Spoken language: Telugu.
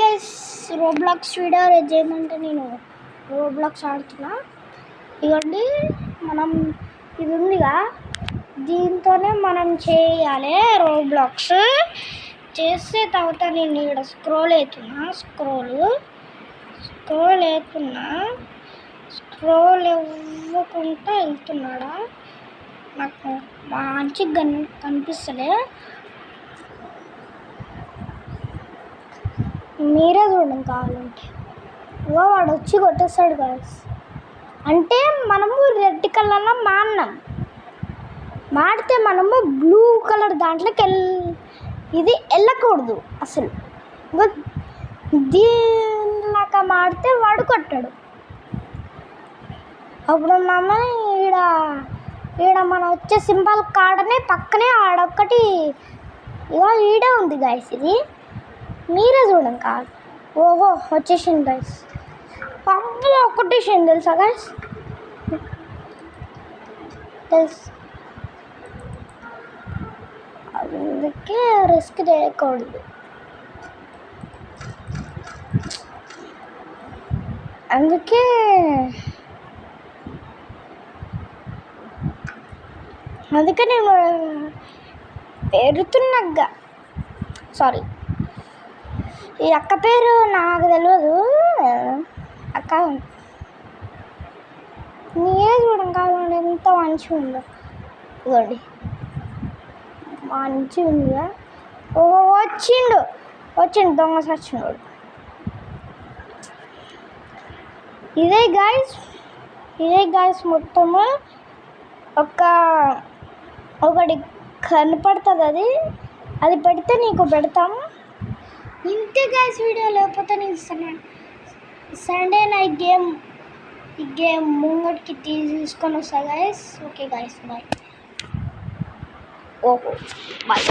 గైస్ రోబ్లాక్స్ వీడియో చేయమంటే నేను రోబ్లాక్స్ ఆడుతున్నా. ఇవ్వండి మనం ఇది ఉందిగా, దీంతోనే మనం చేయాలి. రోబ్లాక్స్ చేస్తే తర్వాత నేను ఇక్కడ స్క్రోల్ అవుతున్నా స్క్రోల్ ఇవ్వకుండా వెళ్తున్నాడా, నాకు మంచిగా కనిపిస్తలే. మీరే చూడండి కావాలంటే. వాడు వచ్చి కొట్టేస్తాడు గాయస్. అంటే మనము రెడ్ కలర్లో మాడితే మనము బ్లూ కలర్ దాంట్లోకి ఇది వెళ్ళకూడదు అసలు. దీనిలాగా మాడితే వాడు కొట్టాడు. అప్పుడు మనం ఈడ మనం వచ్చే సింబల్ కాడనే పక్కనే ఆడొక్కటి ఈడే ఉంది గాయస్. ఇది మీరే చూడండి కాదు. ఓహో వచ్చేసింది గైస్. అబ్బో కొట్టేసింది తెలుసా గైస్, తెలుసు. అందుకే రిస్క్ చేయకూడదు. అందుకే నేను పెడుతున్నా. సారీ, ఈ అక్క పేరు నాకు తెలియదు. అక్క నీరే చూడం కావాలంటే ఎంత మంచిగా ఉందో. ఇవ్వండి మంచిగా ఉందిగా. ఓహో వచ్చిండు దొంగ సచ్చినోడు. ఇదే గాయస్ మొత్తము ఒకటి కనపడుతుంది. అది పెడితే నీకు పెడతాము. ఇంతే గాయస్ వీడియో. లేకపోతే నేను సండే నైట్ ఈ గేమ్ ముంగటికి తీసుకొని వస్తా గాయస్. Okay guys, bye. ఓహో బాయ్.